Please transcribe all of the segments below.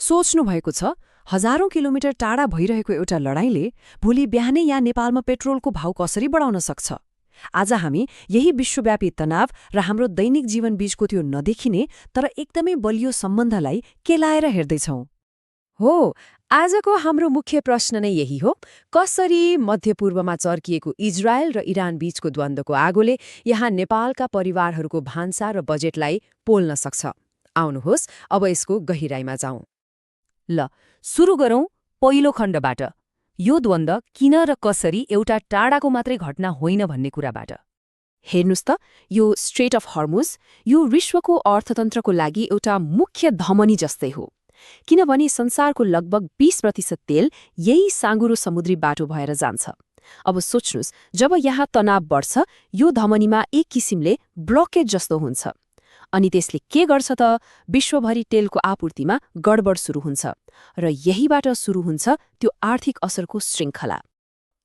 सोच्नु भएको छ हजारौं किलोमिटर टाढा भइरहेको एउटा लडाईँले भोलि बिहानै यहाँ नेपालमा पेट्रोलको भाव कसरी बढाउन सक्छ। आज हामी यही विश्वव्यापी तनाव र हाम्रो दैनिक जीवन बीचको त्यो नदेखिने तर एकदमै बलियो सम्बन्धलाई केलाएर हेर्दैछौँ। हो, आजको हाम्रो मुख्य प्रश्न नै यही हो, कसरी मध्यपूर्वमा चर्किएको इजरायल र इरान बीचको द्वन्द्वको आगोले यहाँ नेपालका परिवारहरूको भान्सा र बजेटलाई पोल्न सक्छ। आउनुहोस् अब यसको गहिराईमा जाउँ। ल सुरु गरौँ पहिलो खण्डबाट, यो द्वन्द्व किन र कसरी एउटा टाढाको मात्रै घटना होइन भन्ने कुराबाट। हेर्नुस् त, यो स्ट्रेट अफ हर्मुज यो विश्वको अर्थतन्त्रको लागि एउटा मुख्य धमनी जस्तै हो, किनभने संसारको लगभग 20% तेल यही साँगुरो समुद्री बाटो भएर जान्छ। अब सोच्नुस्, जब यहाँ तनाव बढ्छ यो धमनीमा एक किसिमले ब्लकेज जस्तो हुन्छ, अनि त्यसले के गर्छ त विश्वभरि तेलको आपूर्तिमा गडबड सुरु हुन्छ र यहीबाट सुरु हुन्छ त्यो आर्थिक असरको श्रृङ्खला।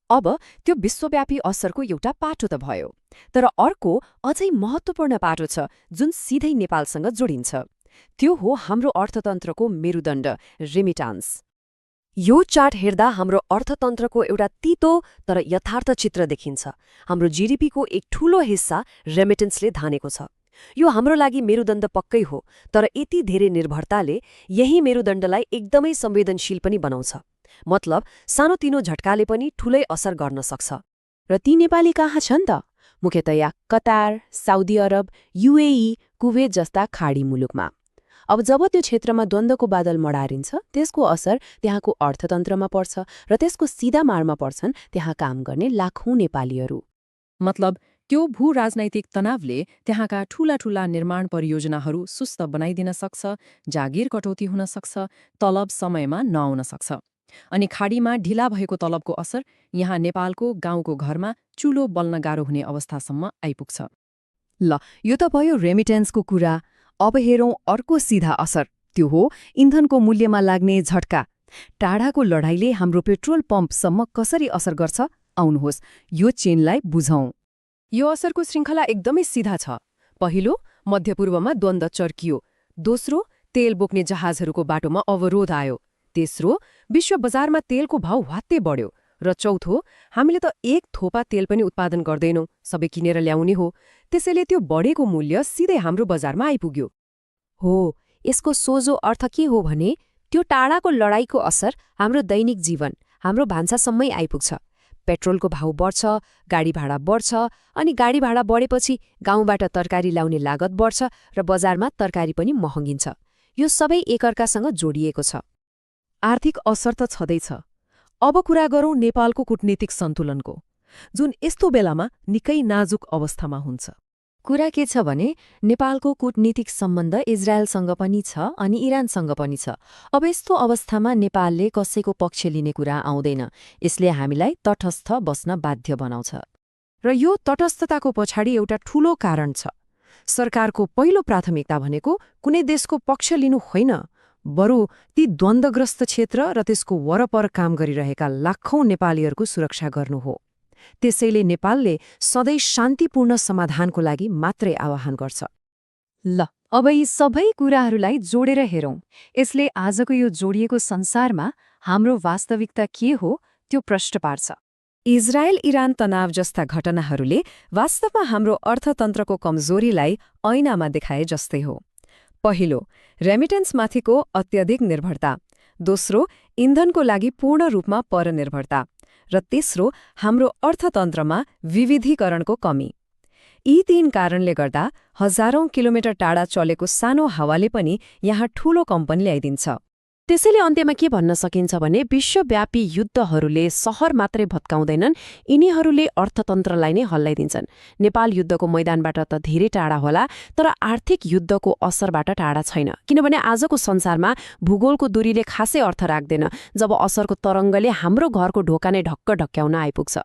अब त्यो विश्वव्यापी असरको एउटा पाटो त भयो, तर अर्को अझै महत्त्वपूर्ण पाटो छ जुन सिधै नेपालसँग जोडिन्छ। त्यो हो हाम्रो अर्थतन्त्रको मेरुदण्ड, रेमिटान्स। यो चार्ट हेर्दा हाम्रो अर्थतन्त्रको एउटा तितो तर यथार्थ चित्र देखिन्छ। हाम्रो जीडीपीको एक ठूलो हिस्सा रेमिटेन्सले धानेको छ। यो हाम्रो लागि मेरुदण्ड पक्कै हो, तर यति धेरै निर्भरताले यही मेरुदण्डलाई एकदमै संवेदनशील पनि बनाउँछ। मतलब सानोतिनो झट्काले पनि ठूलै असर गर्न सक्छ। र ती नेपाली कहाँ छन् त? मुख्यतया Qatar, Saudi Arab, UAE, Kuwait जस्ता खाडी मुलुकमा। अब जब त्यो क्षेत्रमा द्वन्द्वको बादल मडारिन्छ, त्यसको असर त्यहाँको अर्थतन्त्रमा पर्छ र त्यसको सिधा मारमा पर्छन् त्यहाँ काम गर्ने लाखौं नेपालीहरू। मतलब त्यो भू-राजनैतिक तनावले त्यहाँका ठूला निर्माण परियोजनाहरू सुस्त बनाइदिन सक्छ, जागिर कटौती हुन सक्छ, तलब समयमा नआउन सक्छ। अनि खाडीमा ढिला भएको तलबको असर यहाँ नेपालको गाउँको घरमा चुलो बल्न गाह्रो हुने अवस्थासम्म आइपुग्छ। ल, यो त भयो रेमिटेन्सको कुरा। अब हेरौँ अर्को सिधा असर, त्यो हो इन्धनको मूल्यमा लाग्ने झट्का। टाढाको लडाईले हाम्रो पेट्रोल पम्पसम्म कसरी असर गर्छ? आउनुहोस् यो चेनलाई बुझौँ। यो असरको श्रृङ्खला एकदमै सिधा छ। पहिलो, मध्यपूर्वमा द्वन्द्व चर्कियो। दोस्रो, तेल बोक्ने जहाजहरूको बाटोमा अवरोध आयो। तेस्रो, विश्व बजारमा तेलको भाव ह्वात्तै बढ्यो। र चौथो, हामीले त एक थोपा तेल पनि उत्पादन गर्दैनौं, सबै किनेर ल्याउने हो। त्यसैले त्यो बढेको मूल्य सिधै हाम्रो बजारमा आइपुग्यो। हो, यसको सोझो अर्थ के हो भने त्यो टाढाको लडाईको असर हाम्रो दैनिक जीवन, हाम्रो भान्सासम्मै आइपुग्छ। पेट्रोलको भाव बढ्छ, गाडी भाडा बढ्छ, अनि गाडी भाडा बढेपछि गाउँबाट तरकारी ल्याउने लागत बढ्छ र बजारमा तरकारी पनि महँगिन्छ। यो सबै एकअर्कासँग जोडिएको छ। आर्थिक असर त छँदैछ। अब कुरा गरौँ नेपालको कूटनीतिक सन्तुलनको, जुन यस्तो बेलामा निकै नाजुक अवस्थामा हुन्छ। कुरा के छ भने नेपालको कूटनीतिक सम्बन्ध इजरायलसँग पनि छ अनि इरानसँग पनि छ। अब यस्तो अवस्थामा नेपालले कसैको पक्ष लिने कुरा आउँदैन। यसले हामीलाई तटस्थ बस्न बाध्य बनाउँछ। र यो तटस्थताको पछाडि एउटा ठूलो कारण छ। सरकारको पहिलो प्राथमिकता भनेको कुनै देशको पक्ष लिनु होइन, बरु ती द्वन्द्वग्रस्त क्षेत्र र त्यसको वरपर काम गरिरहेका लाखौं नेपालीहरूको सुरक्षा गर्नु हो। त्यसैले नेपालले सधैँ शान्तिपूर्ण समाधानको लागि मात्रै आह्वान गर्छ। ल, अब यी सबै कुराहरूलाई जोडेर हेरौँ। यसले आजको यो जोडिएको संसारमा हाम्रो वास्तविकता के हो त्यो प्रश्न पार्छ। इजरायल-इरान तनाव जस्ता घटनाहरूले वास्तवमा हाम्रो अर्थतन्त्रको कमजोरीलाई ऐनामा देखाए जस्तै हो। पहिलो, रेमिटेन्समाथिको अत्यधिक निर्भरता। दोस्रो, इन्धनको लागि पूर्ण रूपमा परनिर्भरता। र तेस्रो, हाम्रो अर्थतन्त्रमा विविधीकरणको कमी। यी तीन कारणले गर्दा हजारौं किलोमिटर टाढा चलेको सानो हावाले पनि यहाँ ठूलो कम्पन ल्याइदिन्छ। त्यसैले अन्त्यमा के भन्न सकिन्छ भने विश्वव्यापी युद्धहरूले सहर मात्रै भत्काउँदैनन्, यिनीहरूले अर्थतन्त्रलाई नै हल्लाइदिन्छन्। नेपाल युद्धको मैदानबाट त धेरै टाढा होला, तर आर्थिक युद्धको असरबाट टाढा छैन, किनभने आजको संसारमा भूगोलको दूरीले खासै अर्थ राख्दैन जब असरको तरङ्गले हाम्रो घरको ढोका नै ढक्क ढक्क्याउन आइपुग्छ।